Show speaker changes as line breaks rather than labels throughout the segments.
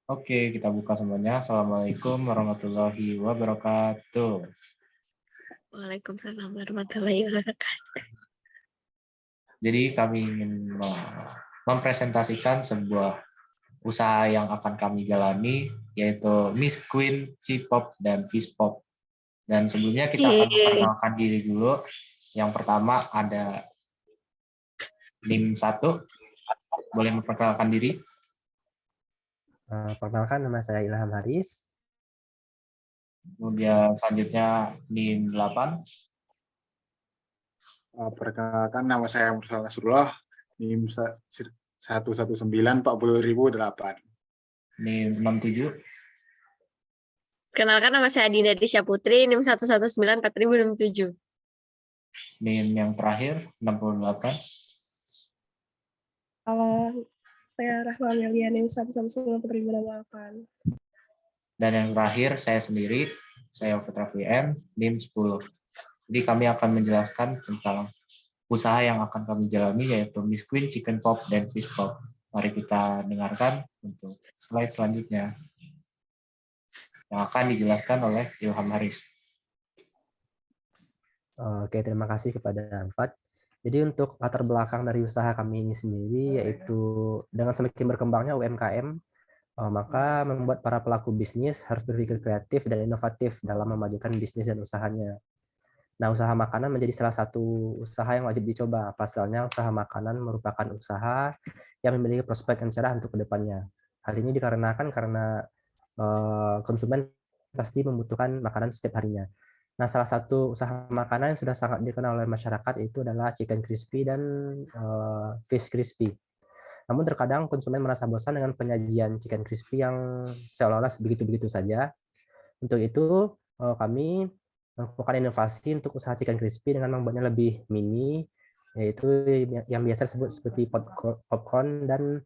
Oke, kita buka semuanya. Assalamualaikum warahmatullahi wabarakatuh.
Waalaikumsalam warahmatullahi wabarakatuh.
Jadi kami ingin mempresentasikan sebuah usaha yang akan kami jalani, yaitu Miss Queen C-Pop dan Fish-Pop. Dan sebelumnya kita akan memperkenalkan diri dulu. Yang pertama ada NIM 1. Boleh memperkenalkan diri?
Perkenalkan, nama saya Ilham Haris.
Kemudian selanjutnya NIM 8.
Perkenalkan, nama saya Mursal Nasrullah, NIM 11940.008.
NIM 67.
Kenalkan, nama saya Dinda Disya Putri, NIM 1194007.
NIM yang terakhir 68.
Saya Rahma Amelia, NIM 1194008.
Dan yang terakhir saya sendiri, saya Putra VM, NIM 10. Jadi kami akan menjelaskan tentang usaha yang akan kami jalani, yaitu Miss Queen Chicken Pop dan Fish Pop. Mari kita dengarkan untuk slide selanjutnya yang akan dijelaskan oleh Ilham Haris.
Oke, terima kasih kepada Anfat. Jadi untuk latar belakang dari usaha kami ini sendiri, yaitu dengan semakin berkembangnya UMKM, maka membuat para pelaku bisnis harus berpikir kreatif dan inovatif dalam memajukan bisnis dan usahanya. Nah, usaha makanan menjadi salah satu usaha yang wajib dicoba. Pasalnya, usaha makanan merupakan usaha yang memiliki prospek yang cerah untuk kedepannya. Hal ini dikarenakan karena konsumen pasti membutuhkan makanan setiap harinya. Nah, salah satu usaha makanan yang sudah sangat dikenal oleh masyarakat itu adalah Chicken Crispy dan Fish Crispy. Namun terkadang konsumen merasa bosan dengan penyajian Chicken Crispy yang seolah-olah begitu-begitu saja. Untuk itu, kami melakukan inovasi untuk usaha Chicken Crispy dengan membuatnya lebih mini, yaitu yang biasa disebut seperti popcorn dan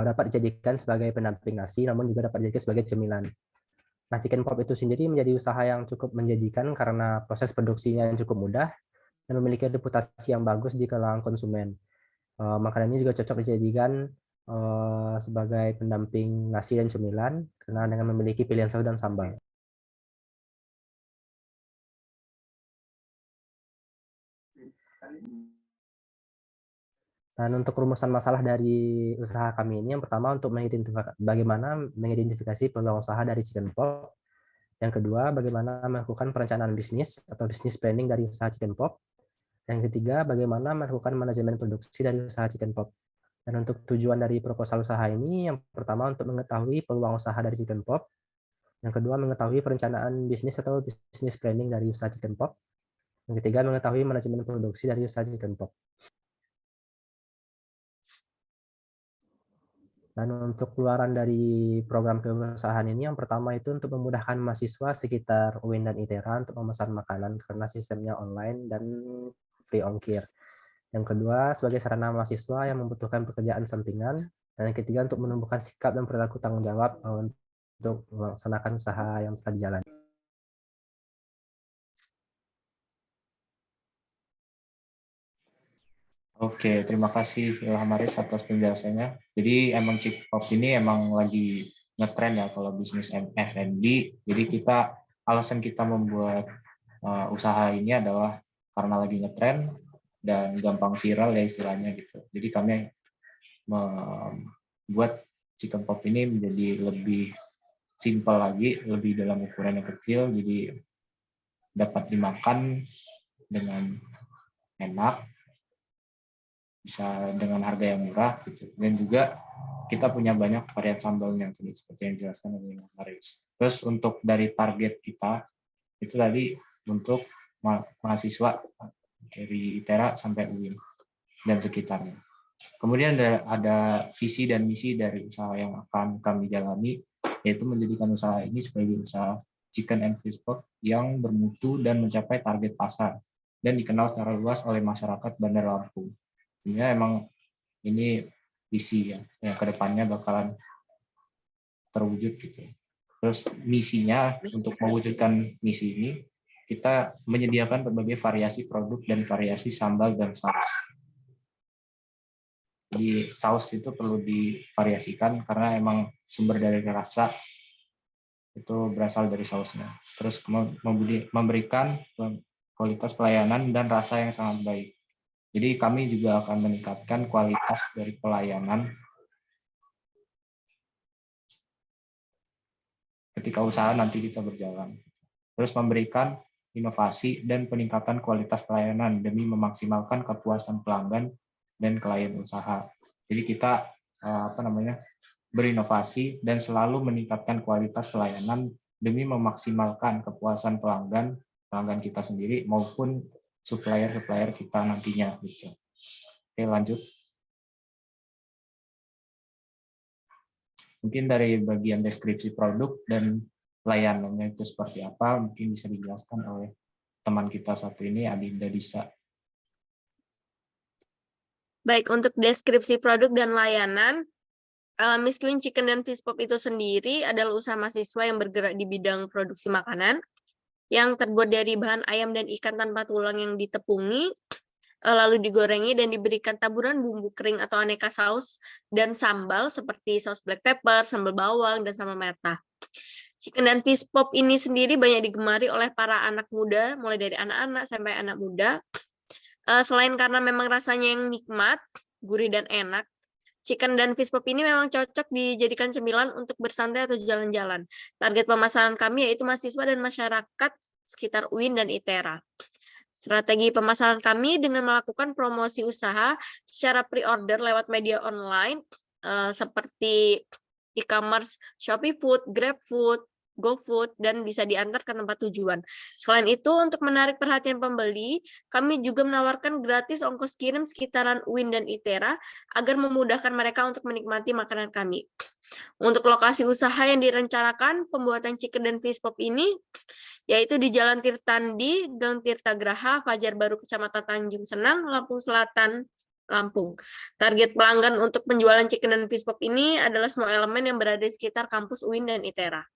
dapat dijadikan sebagai pendamping nasi, namun juga dapat dijadikan sebagai cemilan. Nah, Chicken Pop itu sendiri menjadi usaha yang cukup menjanjikan karena proses produksinya yang cukup mudah dan memiliki reputasi yang bagus di kalangan konsumen. Makanan ini juga cocok dijadikan sebagai pendamping nasi dan cemilan karena dengan memiliki pilihan saus dan sambal. Dan untuk rumusan masalah dari usaha kami ini, yang pertama untuk bagaimana mengidentifikasi peluang usaha dari Chicken Pop. Yang kedua, bagaimana melakukan perencanaan bisnis atau bisnis planning dari usaha Chicken Pop. Yang ketiga, bagaimana melakukan manajemen produksi dari usaha Chicken Pop. Dan untuk tujuan dari proposal usaha ini, yang pertama untuk mengetahui peluang usaha dari Chicken Pop. Yang kedua, mengetahui perencanaan bisnis atau bisnis planning dari usaha Chicken Pop. Yang ketiga, mengetahui manajemen produksi dari usaha Chicken Pop. Dan untuk keluaran dari program kewirausahaan ini, yang pertama itu untuk memudahkan mahasiswa sekitar UIN dan ITERA untuk memesan makanan karena sistemnya online dan free ongkir. Yang kedua, sebagai sarana mahasiswa yang membutuhkan pekerjaan sampingan. Dan yang ketiga, untuk menumbuhkan sikap dan perilaku tanggung jawab untuk melaksanakan usaha yang telah dijalani.
Oke, terima kasih Ilham Haris atas penjelasannya. Jadi emang Chicken Pop ini emang lagi ngetren ya kalau bisnis F&B. Jadi alasan kita membuat usaha ini adalah karena lagi ngetren dan gampang viral ya istilahnya gitu. Jadi kami membuat Chicken Pop ini menjadi lebih simpel lagi, lebih dalam ukuran yang kecil, jadi dapat dimakan dengan enak, bisa dengan harga yang murah gitu. Dan juga kita punya banyak varian sambalnya tadi seperti yang dijelaskan oleh Marius. Terus untuk dari target kita itu tadi untuk mahasiswa dari ITERA sampai UIN dan sekitarnya. Kemudian ada visi dan misi dari usaha yang akan kami jalani, yaitu menjadikan usaha ini sebagai usaha chicken and fish pop yang bermutu dan mencapai target pasar dan dikenal secara luas oleh masyarakat Bandar Lampung. Sebenarnya emang ini visi ya, yang kedepannya bakalan terwujud gitu. Terus misinya untuk mewujudkan misi ini, kita menyediakan berbagai variasi produk dan variasi sambal dan saus. di saus itu perlu divariasikan karena emang sumber dari rasa itu berasal dari sausnya. Terus memberikan kualitas pelayanan dan rasa yang sangat baik. Jadi kami juga akan meningkatkan kualitas dari pelayanan ketika usaha nanti kita berjalan. Terus memberikan inovasi dan peningkatan kualitas pelayanan demi memaksimalkan kepuasan pelanggan dan klien usaha. Jadi kita berinovasi dan selalu meningkatkan kualitas pelayanan demi memaksimalkan kepuasan pelanggan kita sendiri maupun supplier kita nantinya. Gitu. Oke, lanjut. Mungkin dari bagian deskripsi produk dan layanannya itu seperti apa, mungkin bisa dijelaskan oleh teman kita satu ini, Adinda Disa.
Baik, untuk deskripsi produk dan layanan, Miss Queen Chicken dan Fish Pop itu sendiri adalah usaha mahasiswa yang bergerak di bidang produksi makanan, yang terbuat dari bahan ayam dan ikan tanpa tulang yang ditepungi, lalu digorengi dan diberikan taburan bumbu kering atau aneka saus dan sambal seperti saus black pepper, sambal bawang, dan sambal merah. Chicken dan Fish Pop ini sendiri banyak digemari oleh para anak muda, mulai dari anak-anak sampai anak muda. Selain karena memang rasanya yang nikmat, gurih dan enak, Chicken dan Fish Pop ini memang cocok dijadikan cemilan untuk bersantai atau jalan-jalan. Target pemasaran kami yaitu mahasiswa dan masyarakat sekitar UIN dan ITERA. Strategi pemasaran kami dengan melakukan promosi usaha secara pre-order lewat media online seperti e-commerce, Shopee Food, GrabFood, GoFood, dan bisa diantar ke tempat tujuan. Selain itu, untuk menarik perhatian pembeli, kami juga menawarkan gratis ongkos kirim sekitaran UIN dan ITERA agar memudahkan mereka untuk menikmati makanan kami. Untuk lokasi usaha yang direncanakan pembuatan Chicken dan Fish Pop ini, yaitu di Jalan Tirtandi, Gang Tirtagraha, Fajar Baru, Kecamatan Tanjung Senang, Lampung Selatan, Lampung. Target pelanggan untuk penjualan Chicken dan Fish Pop ini adalah semua elemen yang berada di sekitar kampus UIN dan ITERA.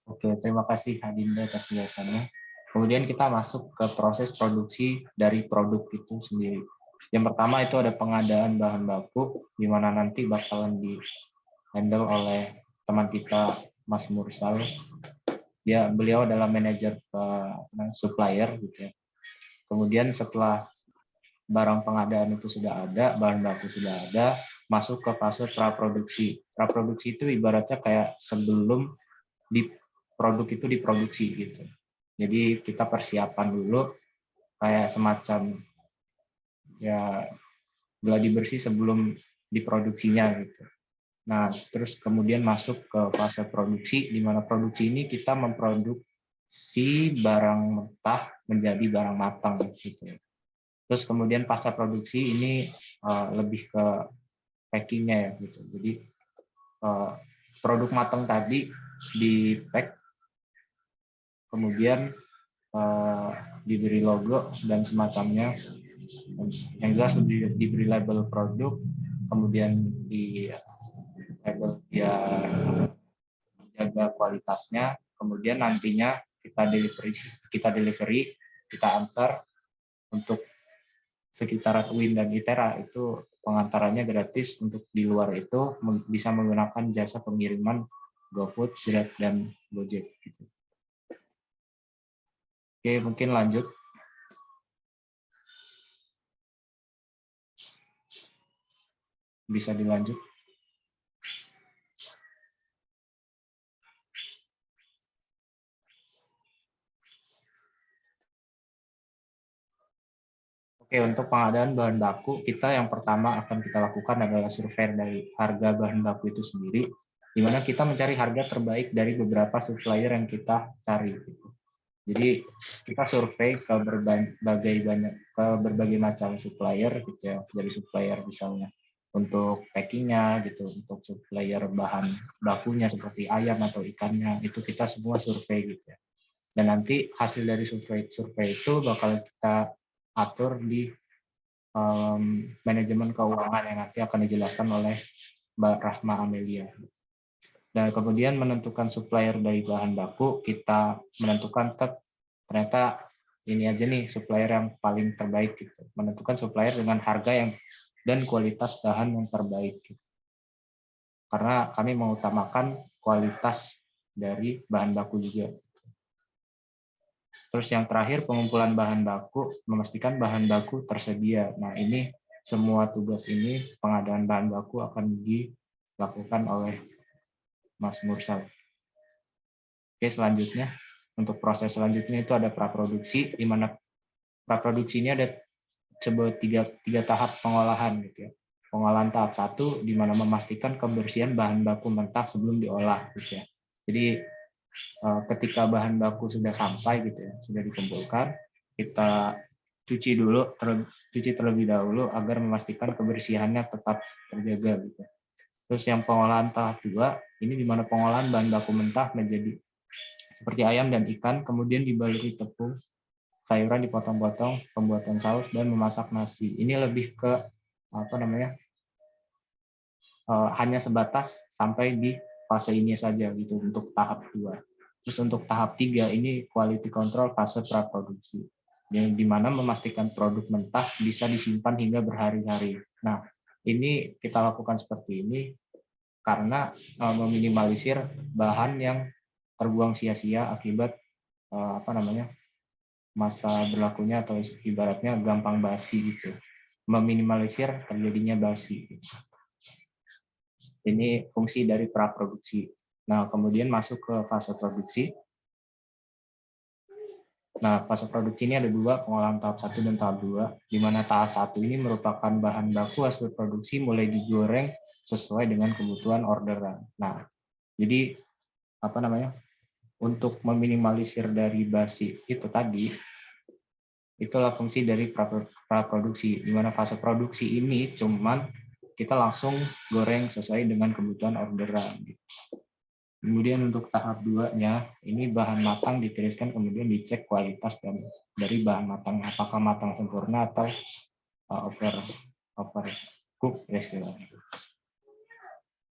Oke, terima kasih Adinda atas penjelasannya. Kemudian kita masuk ke proses produksi dari produk itu sendiri. Yang pertama itu ada pengadaan bahan baku, di mana nanti bakalan di-handle oleh teman kita, Mas Mursal. Beliau adalah manajer supplier gitu ya. Kemudian setelah barang pengadaan itu sudah ada, bahan baku sudah ada, masuk ke fase praproduksi. Praproduksi itu ibaratnya kayak sebelum produk itu diproduksi gitu. Jadi kita persiapan dulu kayak semacam ya gladi bersih sebelum diproduksinya gitu. Nah, terus kemudian masuk ke fase produksi, di mana produksi ini kita memproduksi barang mentah menjadi barang matang gitu. Terus kemudian pasca produksi ini lebih ke packingnya ya gitu. Jadi produk matang tadi di-pack, kemudian diberi logo dan semacamnya, yang jelas diberi label produk, kemudian di label dia jaga kualitasnya, kemudian nantinya kita delivery, kita antar untuk sekitaran UIN dan ITERA, itu pengantarannya gratis. Untuk di luar itu bisa menggunakan jasa pengiriman GoFood, Grab, dan Gojek gitu. Oke, mungkin lanjut. Bisa dilanjut. Oke, untuk pengadaan bahan baku, kita yang pertama akan kita lakukan adalah survei dari harga bahan baku itu sendiri, di mana kita mencari harga terbaik dari beberapa supplier yang kita cari. Gitu. Jadi kita survei ke berbagai macam supplier gitu ya, dari supplier misalnya untuk packingnya gitu, untuk supplier bahan bakunya seperti ayam atau ikannya, itu kita semua survei gitu ya. Dan nanti hasil dari survei itu bakal kita atur di manajemen keuangan yang nanti akan dijelaskan oleh Mbak Rahma Amelia. Dan kemudian menentukan supplier dari bahan baku, kita menentukan ternyata ini aja nih supplier yang paling terbaik gitu. Menentukan supplier dengan harga yang dan kualitas bahan yang terbaik. Karena kami mengutamakan kualitas dari bahan baku juga. Terus yang terakhir, pengumpulan bahan baku, memastikan bahan baku tersedia. Nah, ini semua tugas ini, pengadaan bahan baku akan dilakukan oleh Mas Mursal. Oke, selanjutnya, untuk proses selanjutnya itu ada praproduksi, di mana praproduksi ini ada sebuah tiga tahap pengolahan gitu ya. Pengolahan tahap 1 di mana memastikan kebersihan bahan baku mentah sebelum diolah gitu ya. Jadi ketika bahan baku sudah sampai gitu ya, sudah dikumpulkan, kita cuci terlebih dahulu agar memastikan kebersihannya tetap terjaga gitu. Terus yang pengolahan tahap 2 ini di mana pengolahan bahan baku mentah menjadi seperti ayam dan ikan, kemudian dibaluri tepung, sayuran dipotong-potong, pembuatan saus, dan memasak nasi. Ini lebih ke hanya sebatas sampai di fase ini saja gitu untuk tahap 2. Terus untuk tahap 3 ini quality control fase praproduksi, yang dimana memastikan produk mentah bisa disimpan hingga berhari-hari. Nah, ini kita lakukan seperti ini karena meminimalisir bahan yang terbuang sia-sia akibat masa berlakunya atau ibaratnya gampang basi gitu, meminimalisir terjadinya basi. Ini fungsi dari praproduksi. Nah, kemudian masuk ke fase produksi. Nah, fase produksi ini ada 2, pengolahan tahap 1 dan tahap 2, di mana tahap 1 ini merupakan bahan baku hasil produksi mulai digoreng sesuai dengan kebutuhan orderan. Nah, jadi untuk meminimalisir dari basi itu tadi, itulah fungsi dari praproduksi, di mana fase produksi ini cuman kita langsung goreng sesuai dengan kebutuhan orderan. Kemudian untuk tahap 2-nya, ini bahan matang ditiriskan, kemudian dicek kualitas dari bahan matang, apakah matang sempurna atau overcook istilahnya.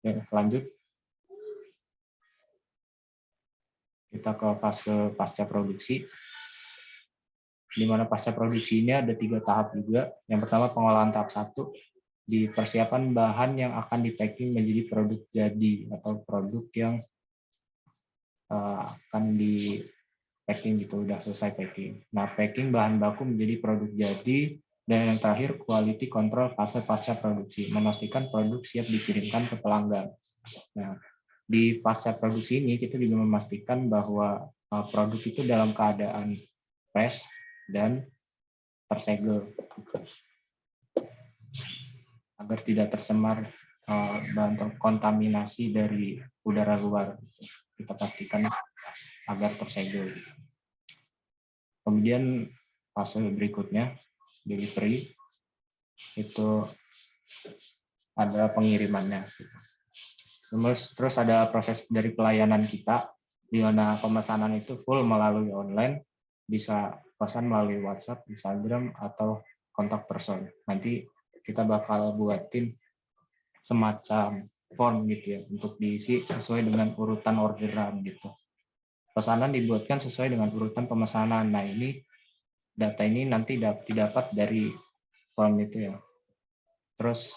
Ya, lanjut. Kita ke fase pasca produksi, di mana pasca produksi ini ada 3 tahap juga. Yang pertama pengolahan tahap 1, di persiapan bahan yang akan di-packing menjadi produk jadi atau produk yang akan di-packing gitu, udah selesai packing. Nah, packing bahan baku menjadi produk jadi, dan yang terakhir quality control fase pasca produksi, memastikan produk siap dikirimkan ke pelanggan. Nah, di pasca produksi ini kita juga memastikan bahwa produk itu dalam keadaan fresh dan tersegel agar tidak tercemar bahan kontaminasi dari udara luar. Kita pastikan agar tersegel. Kemudian fase berikutnya delivery, itu ada pengirimannya. Terus ada proses dari pelayanan kita, di mana pemesanan itu full melalui online, bisa pesan melalui WhatsApp, Instagram, atau kontak person. Nanti kita bakal buatin semacam form gitu ya, untuk diisi sesuai dengan urutan orderan gitu. Pesanan dibuatkan sesuai dengan urutan pemesanan. Nah, ini data ini nanti didapat dari form itu ya. Terus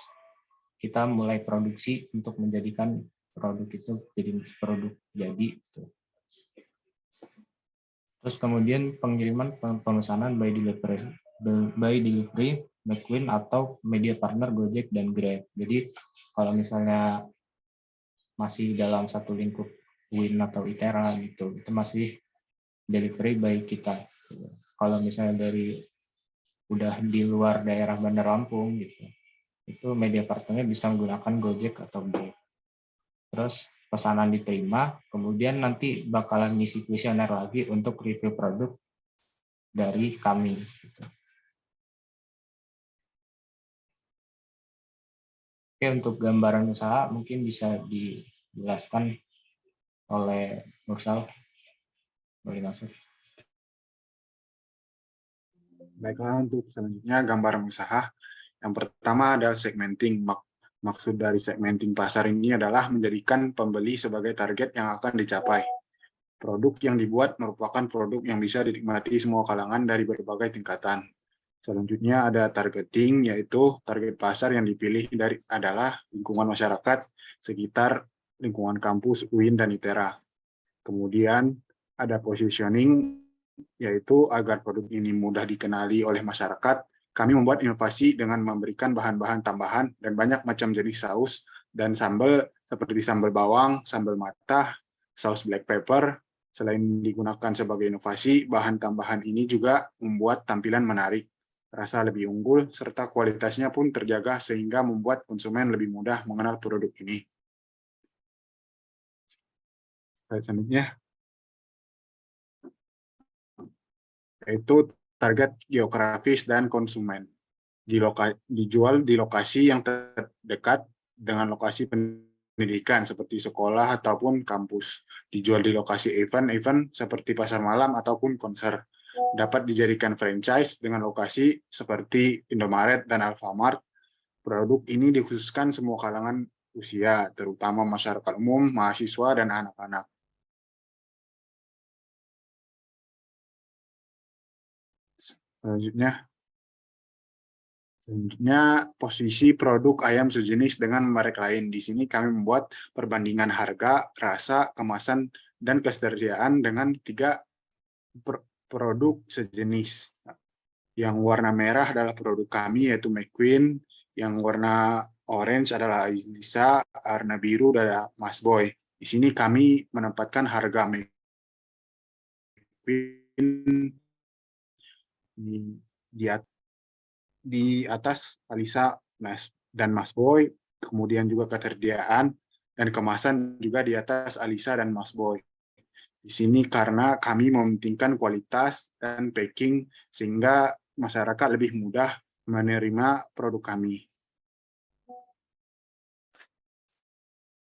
kita mulai produksi untuk menjadikan produk itu jadi produk jadi. Terus kemudian pengiriman pemesanan by delivery, McQueen atau media partner Gojek dan Grab. Jadi kalau misalnya masih dalam satu lingkup Win atau Itera gitu, itu masih delivery by kita. Kalau misalnya udah di luar daerah Bandar Lampung gitu, itu media partnernya bisa menggunakan Gojek atau Grab. Terus pesanan diterima, kemudian nanti bakalan ngisi kuesioner lagi untuk review produk dari kami. Oke, untuk gambaran usaha mungkin bisa dijelaskan oleh Mursal. Boleh masuk.
Baiklah, untuk selanjutnya gambaran usaha. Yang pertama ada segmenting. Maksud dari segmenting pasar ini adalah menjadikan pembeli sebagai target yang akan dicapai. Produk yang dibuat merupakan produk yang bisa dinikmati semua kalangan dari berbagai tingkatan. Selanjutnya ada targeting, yaitu target pasar yang dipilih adalah lingkungan masyarakat sekitar lingkungan kampus, UIN, dan ITERA. Kemudian ada positioning, yaitu agar produk ini mudah dikenali oleh masyarakat, kami membuat inovasi dengan memberikan bahan-bahan tambahan dan banyak macam jenis saus dan sambal seperti sambal bawang, sambal matah, saus black pepper. Selain digunakan sebagai inovasi, bahan tambahan ini juga membuat tampilan menarik, rasa lebih unggul, serta kualitasnya pun terjaga sehingga membuat konsumen lebih mudah mengenal produk ini. Selanjutnya, yaitu target geografis dan konsumen. Dijual di lokasi yang terdekat dengan lokasi pendidikan seperti sekolah ataupun kampus. Dijual di lokasi event seperti pasar malam ataupun konser. Dapat dijadikan franchise dengan lokasi seperti Indomaret dan Alfamart. Produk ini dikhususkan semua kalangan usia, terutama masyarakat umum, mahasiswa, dan anak-anak. Selanjutnya, posisi produk ayam sejenis dengan merek lain. Di sini kami membuat perbandingan harga, rasa, kemasan, dan ketersediaan dengan 3 produk sejenis. Yang warna merah adalah produk kami, yaitu McQueen. Yang warna orange adalah Lisa, warna biru adalah Mas Boy. Di sini kami menempatkan harga McQueen di atas Alisa dan Mas Boy, kemudian juga ketersediaan dan kemasan juga di atas Alisa dan Mas Boy. Di sini karena kami mementingkan kualitas dan packing sehingga masyarakat lebih mudah menerima produk kami.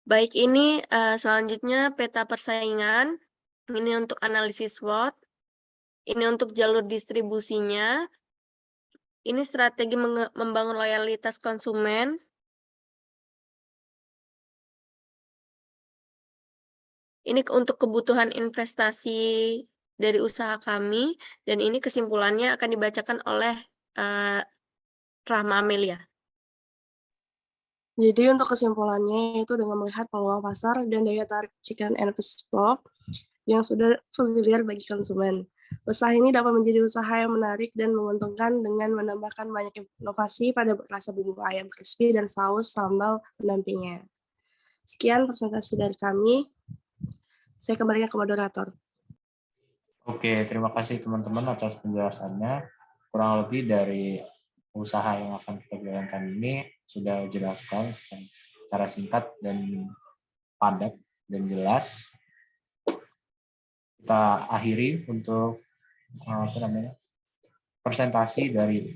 Baik, ini selanjutnya peta persaingan. Ini untuk analisis SWOT. Ini untuk jalur distribusinya. Ini strategi membangun loyalitas konsumen. Ini untuk kebutuhan investasi dari usaha kami, dan ini kesimpulannya akan dibacakan oleh Rahma Amelia.
Jadi untuk kesimpulannya itu dengan melihat peluang pasar dan daya tarik Chicken and Fish Pop yang sudah familiar bagi konsumen. Usaha ini dapat menjadi usaha yang menarik dan menguntungkan dengan menambahkan banyak inovasi pada rasa bumbu ayam crispy dan saus sambal pendampingnya. Sekian presentasi dari kami. Saya kembalikan ke moderator.
Oke, terima kasih teman-teman atas penjelasannya. Kurang lebih dari usaha yang akan kita jalankan ini sudah jelaskan secara singkat dan padat dan jelas. Kita akhiri untuk presentasi dari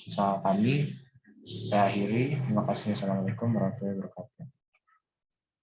usaha kami. Saya akhiri. Terima kasih. Assalamualaikum warahmatullahi wabarakatuh.